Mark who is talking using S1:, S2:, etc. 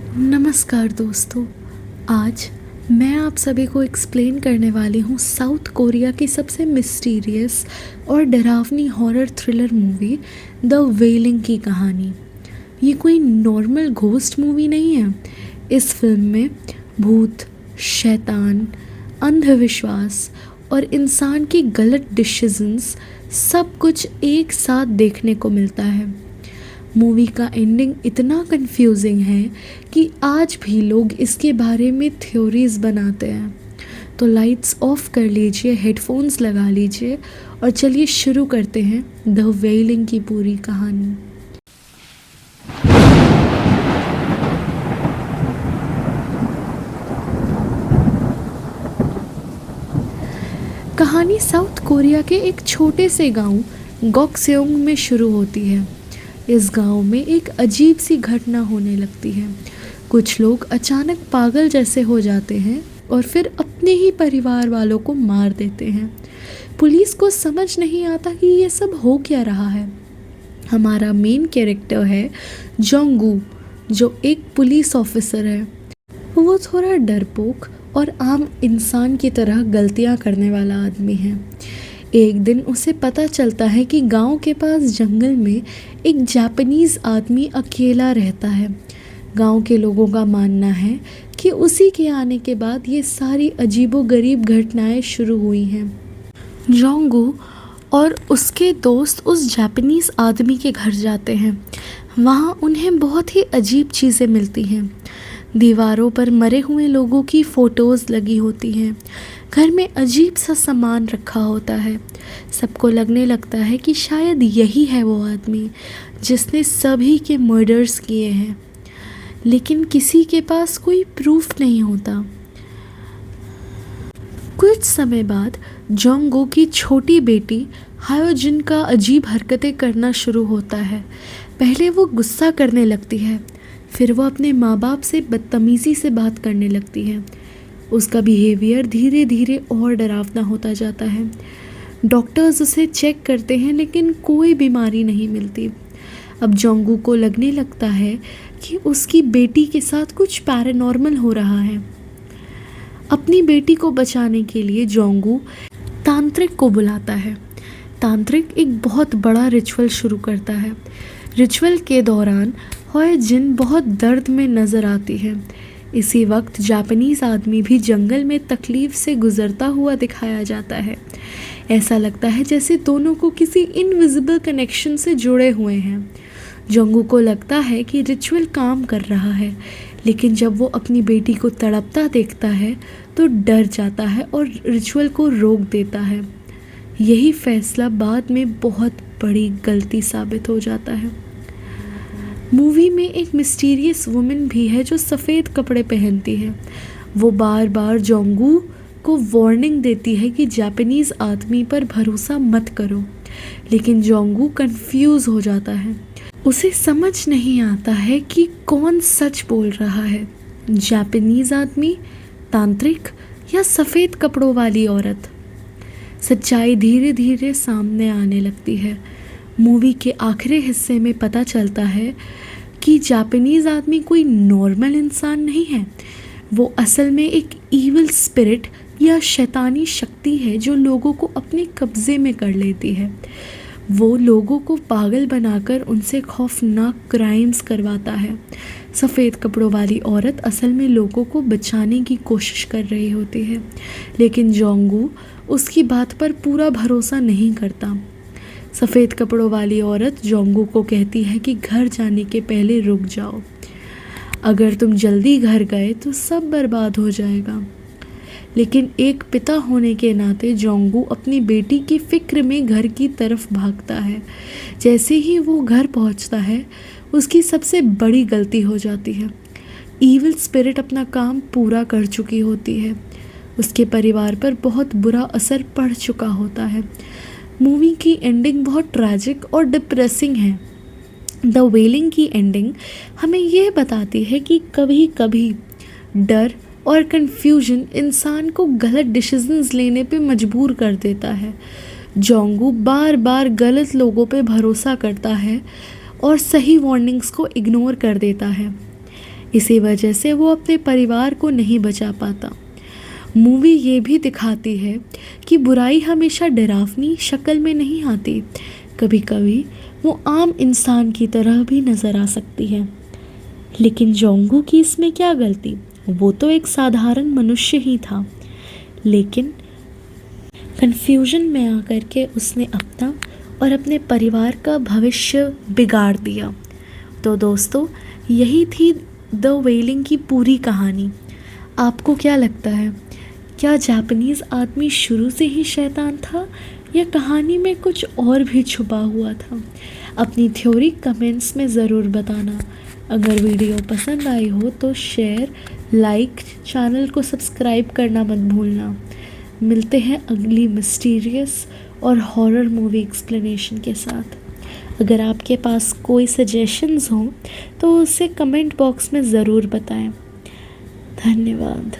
S1: नमस्कार दोस्तों। आज मैं आप सभी को एक्सप्लेन करने वाली हूँ साउथ कोरिया की सबसे मिस्टीरियस और डरावनी हॉरर थ्रिलर मूवी द वेलिंग की कहानी। ये कोई नॉर्मल घोस्ट मूवी नहीं है। इस फिल्म में भूत, शैतान, अंधविश्वास और इंसान की गलत डिसीजंस सब कुछ एक साथ देखने को मिलता है। मूवी का एंडिंग इतना कंफ्यूजिंग है कि आज भी लोग इसके बारे में थ्योरीज बनाते हैं। तो लाइट्स ऑफ कर लीजिए, हेडफोन्स लगा लीजिए और चलिए शुरू करते हैं द वेलिंग की पूरी कहानी। कहानी साउथ कोरिया के एक छोटे से गांव गॉक्सेओंग में शुरू होती है। इस गांव में एक अजीब सी घटना होने लगती है। कुछ लोग अचानक पागल जैसे हो जाते हैं और फिर अपने ही परिवार वालों को मार देते हैं। पुलिस को समझ नहीं आता कि ये सब हो क्या रहा है। हमारा मेन कैरेक्टर है जोंगू, जो एक पुलिस ऑफिसर है। वो थोड़ा डरपोक और आम इंसान की तरह गलतियां करने वाला आदमी है। एक दिन उसे पता चलता है कि गांव के पास जंगल में एक जापानीज़ आदमी अकेला रहता है। गांव के लोगों का मानना है कि उसी के आने के बाद ये सारी अजीबोगरीब घटनाएं शुरू हुई हैं। जोंगू और उसके दोस्त उस जापानीज़ आदमी के घर जाते हैं। वहाँ उन्हें बहुत ही अजीब चीज़ें मिलती हैं। दीवारों पर मरे हुए लोगों की फ़ोटोज़ लगी होती हैं। घर में अजीब सा सामान रखा होता है। सबको लगने लगता है कि शायद यही है वो आदमी जिसने सभी के मर्डर्स किए हैं, लेकिन किसी के पास कोई प्रूफ नहीं होता। कुछ समय बाद जोंगो की छोटी बेटी हायोजिन का अजीब हरकतें करना शुरू होता है। पहले वो गुस्सा करने लगती है, फिर वो अपने माँ बाप से बदतमीज़ी से बात करने लगती है। उसका बिहेवियर धीरे धीरे और डरावना होता जाता है। डॉक्टर्स उसे चेक करते हैं लेकिन कोई बीमारी नहीं मिलती। अब जोंगू को लगने लगता है कि उसकी बेटी के साथ कुछ पैरानॉर्मल हो रहा है। अपनी बेटी को बचाने के लिए जोंगू तांत्रिक को बुलाता है। तांत्रिक एक बहुत बड़ा रिचुअल शुरू करता है। रिचुअल के दौरान हायोजिन बहुत दर्द में नज़र आती है। इसी वक्त जापानीज़ आदमी भी जंगल में तकलीफ़ से गुज़रता हुआ दिखाया जाता है। ऐसा लगता है जैसे दोनों को किसी इनविजिबल कनेक्शन से जुड़े हुए हैं। जोंगू को लगता है कि रिचुअल काम कर रहा है, लेकिन जब वो अपनी बेटी को तड़पता देखता है तो डर जाता है और रिचुअल को रोक देता है। यही फैसला बाद में बहुत बड़ी गलती साबित हो जाता है। मूवी में एक मिस्टीरियस वुमन भी है जो सफ़ेद कपड़े पहनती है। वो बार बार जोंगू को वार्निंग देती है कि जापानीज़ आदमी पर भरोसा मत करो, लेकिन जोंगू कंफ्यूज हो जाता है। उसे समझ नहीं आता है कि कौन सच बोल रहा है, जापानीज़ आदमी, तांत्रिक या सफ़ेद कपड़ों वाली औरत। सच्चाई धीरे धीरे सामने आने लगती है। मूवी के आखिरी हिस्से में पता चलता है कि जापानीज़ आदमी कोई नॉर्मल इंसान नहीं है। वो असल में एक ईविल स्पिरिट या शैतानी शक्ति है जो लोगों को अपने कब्ज़े में कर लेती है। वो लोगों को पागल बनाकर उनसे खौफनाक क्राइम्स करवाता है। सफ़ेद कपड़ों वाली औरत असल में लोगों को बचाने की कोशिश कर रही होती है, लेकिन जोंगू उसकी बात पर पूरा भरोसा नहीं करता। सफ़ेद कपड़ों वाली औरत जोंगू को कहती है कि घर जाने के पहले रुक जाओ। अगर तुम जल्दी घर गए तो सब बर्बाद हो जाएगा। लेकिन एक पिता होने के नाते जोंगू अपनी बेटी की फ़िक्र में घर की तरफ भागता है। जैसे ही वो घर पहुंचता है, उसकी सबसे बड़ी गलती हो जाती है। ईविल स्पिरिट अपना काम पूरा कर चुकी होती है। उसके परिवार पर बहुत बुरा असर पड़ चुका होता है। मूवी की एंडिंग बहुत ट्रैजिक और डिप्रेसिंग है। द वेलिंग की एंडिंग हमें यह बताती है कि कभी कभी डर और कन्फ्यूजन इंसान को गलत डिसीजंस लेने पे मजबूर कर देता है। जोंगू बार बार गलत लोगों पे भरोसा करता है और सही वार्निंग्स को इग्नोर कर देता है। इसी वजह से वो अपने परिवार को नहीं बचा पाता। मूवी ये भी दिखाती है कि बुराई हमेशा डरावनी शक्ल में नहीं आती, कभी कभी वो आम इंसान की तरह भी नज़र आ सकती है। लेकिन जोंगू की इसमें क्या गलती, वो तो एक साधारण मनुष्य ही था, लेकिन कन्फ्यूजन में आकर के उसने अपना और अपने परिवार का भविष्य बिगाड़ दिया। तो दोस्तों, यही थी द वेलिंग की पूरी कहानी। आपको क्या लगता है, क्या जापानीज़ आदमी शुरू से ही शैतान था या कहानी में कुछ और भी छुपा हुआ था? अपनी थ्योरी कमेंट्स में ज़रूर बताना। अगर वीडियो पसंद आई हो तो शेयर, लाइक, चैनल को सब्सक्राइब करना मत भूलना। मिलते हैं अगली मिस्टीरियस और हॉरर मूवी एक्सप्लेनेशन के साथ। अगर आपके पास कोई सजेशंस हों तो उसे कमेंट बॉक्स में ज़रूर बताएं। धन्यवाद।